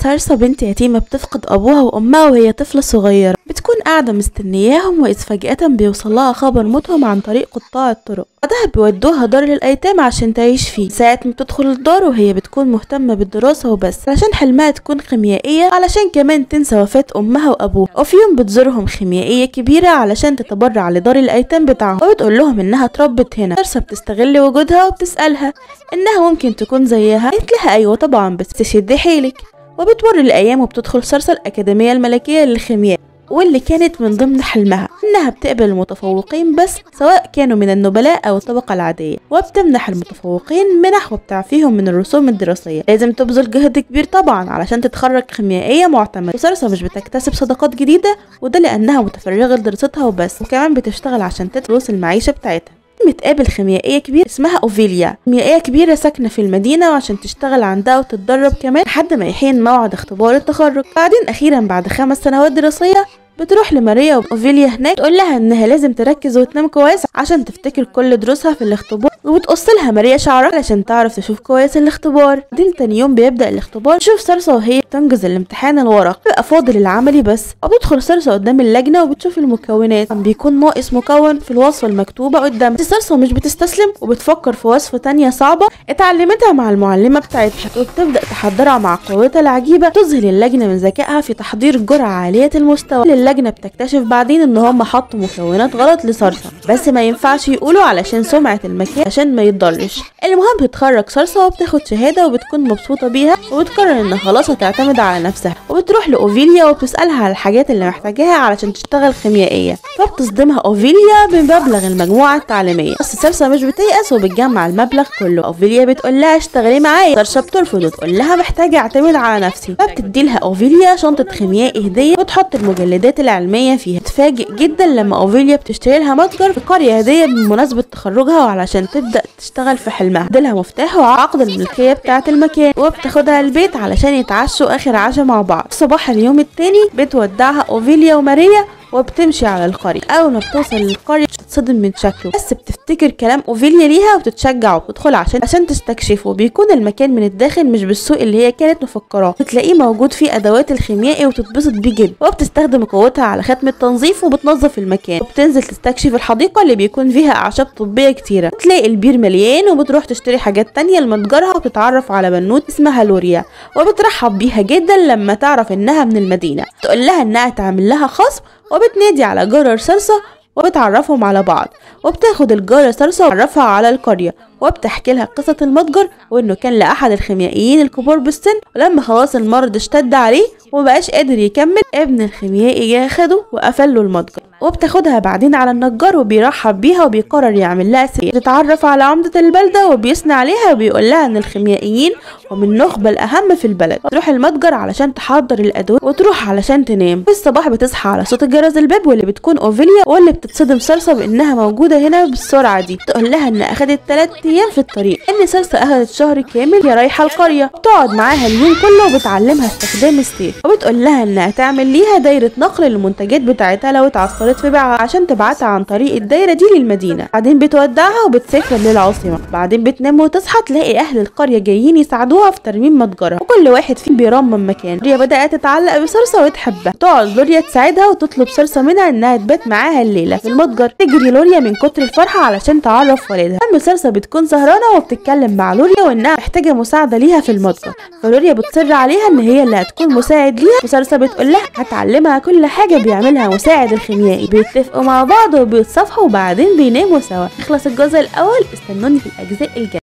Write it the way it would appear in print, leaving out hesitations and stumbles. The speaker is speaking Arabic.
سارسا بنت يتيمة بتفقد أبوها وأمها وهي طفلة صغيرة، بتكون قاعدة مستنياهم وإذ فجأة بيوصلها خبر موتهم عن طريق قطاع الطرق. بعدها بيودوها دار للأيتام عشان تعيش فيه. ساعة ما بتدخل الدار وهي بتكون مهتمة بالدراسة وبس، علشان حلمها تكون خيميائية، علشان كمان تنسى وفاة أمها وأبوها. وفي يوم بتزورهم خيميائية كبيرة علشان تتبرع لدار الأيتام بتاعهم، وبتقول لهم إنها اتربت هنا. سارسا بتستغل وجودها وبتسألها إنها ممكن تكون زيها. قالت لها أيوة طبعا، بس تشدي حيلك. وبتمر الأيام وبتدخل سارسا الأكاديمية الملكية للخيمياء، واللي كانت من ضمن حلمها انها بتقبل المتفوقين بس، سواء كانوا من النبلاء او الطبقة العادية، وبتمنح المتفوقين منح وبتعفيهم من الرسوم الدراسية. لازم تبذل جهد كبير طبعا علشان تتخرج خيميائية معتمدة. وسارسا مش بتكتسب صداقات جديدة، وده لانها متفرغة لدراستها وبس، وكمان بتشتغل عشان تدرس المعيشة بتاعتها. بتقابل خيميائية كبيرة اسمها أوفيليا، خيميائية كبيرة ساكنة في المدينة، وعشان تشتغل عندها وتتدرب كمان لحد ما يحين موعد اختبار التخرج. بعدين أخيرا بعد 5 سنوات دراسية بتروح لماريا وأوفيليا هناك، تقول لها انها لازم تركز وتنام كويس عشان تفتكر كل دروسها في الاختبار، وبتقص لها ماريا شعرها علشان تعرف تشوف كويس الاختبار. بعدين تاني يوم بيبدأ الاختبار، تشوف سارسا وهي بتنجز الامتحان الورق، بيبقى فاضل العملي بس. وبتدخل سارسا قدام اللجنة وبتشوف المكونات، بيكون ناقص مكون في الوصفة المكتوبة قدامها. بس سارسا مش بتستسلم وبتفكر في وصفة تانية صعبة اتعلمتها مع المعلمة بتاعتها، وبتبدأ تحضرها مع قوتها العجيبة. تظهر اللجنة من ذكائها في تحضير جرعة عالية المستوى. اللجنة بتكتشف بعدين ان هم حطوا مكونات غلط لسارسا، بس ما ينفعش يقولوا علشان سمعة المكان عشان ما يتضرش. المهم بتتخرج سارسا وبتاخد شهادة وبتكون مبسوطة بيها، وبتقرر انها خلاص هتعتمد على نفسها. وبتروح لأوفيليا وبتسألها على الحاجات اللي محتاجاها علشان تشتغل خيميائية، فبتصدمها أوفيليا بمبلغ المجموعة التعليمية. بس سارسا مش بتيأس وبتجمع المبلغ كله. أوفيليا بتقول لها اشتغلي معايا. سارسا بترفض وتقول لها محتاجة اعتمد على نفسي، فبتدي لها أوفيليا شنطة خيميائي هدية وتحط المجلدات العلمية فيها. تتفاجئ جدا لما أوفيليا بتشتري لها متجر في قرية هدية بمناسبة تخرجها، وعلشان تبدأ تشتغل في حلمها. اديلها مفتاح وعقد الملكية بتاعة المكان، وبتاخدها البيت علشان يتعشوا آخر عشاء مع بعض. صباح اليوم التاني بتودعها أوفيليا وماريا وبتمشي على القرية. اول ما بتوصل للقرية بتتصدم من شكله، بس بتفتكر كلام اوفيليا ليها وبتتشجع وبتدخل عشان تستكشفه. بيكون المكان من الداخل مش بالسوق اللي هي كانت مفكراه، بتلاقيه موجود فيه ادوات الخيميائي وبتتبسط بيه جدا، وبتستخدم قوتها على ختم التنظيف وبتنظف المكان. وبتنزل تستكشف الحديقة اللي بيكون فيها اعشاب طبية كتيرة. بتلاقي البير مليان، وبتروح تشتري حاجات تانية لمتجرها، وبتتعرف على بنوت اسمها لوريا، وبترحب بيها جدا لما تعرف انها من المدينة. تقول لها انها تعمل لها خصم، وبتنادي على جارة سارسا وبتعرفهم على بعض. وبتاخد الجارة سارسا وتعرفها على القرية، وبتحكي لها قصة المتجر، وانه كان لأحد الخيميائيين الكبار بالسن، ولما خلاص المرض اشتد عليه ومبقاش قادر يكمل، ابن الخيميائي جه خده وقفل له المتجر. وبتاخدها بعدين على النجار وبيرحب بيها وبيقرر يعمل لها سير. بتتعرف على عمدة البلدة وبيثني عليها وبيقول لها ان الخيميائيين هم النخبة الأهم في البلد. تروح المتجر علشان تحضر الأدوية وتروح علشان تنام. في الصباح بتصحى على صوت جرس الباب، واللي بتكون أوفيليا، واللي بتصدم سارسا بانها موجودة هنا بالسرعة دي. تقول لها ان اخدت 3 ايام في الطريق، ان سارسا اخدت شهر كامل هي رايحة القرية. بتقعد معاها اليوم كله وبتعلمها استخدام السيف، وبتقول لها انها تعمل ليها دايرة نقل للمنتجات بتاعتها لو اتعثرت في بيعها عشان تبعتها عن طريق الدايرة دي للمدينة. بعدين بتودعها وبتسافر للعاصمة. بعدين بتنام وتصحى تلاقي اهل القرية جايين يساعدوها في ترميم متجرها، وكل واحد فيهم بيرمم مكان. لوريا بدأت تتعلق بسارسا وتحبها. تقعد لوريا تساعدها وتطلب سارسا منها انها تبات معاها الليلة في المتجر. تجري لوريا من كتر الفرحة علشان تعرف والدها. اما سارسا بتكون سهرانة وبتتكلم مع لوريا وانها محتاجة مساعدة ليها في المتجر، فلوريا بتصر عليها ان هي اللي هتكون مساعد ليها، وسارسا بتقول لها هتعلمها كل حاجة بيعملها مساعد الخيميائي. بيتفقوا مع بعض وبيتصافحوا وبعدين بيناموا سوا. يخلص الجزء الاول، استنوني في الاجزاء الجاية.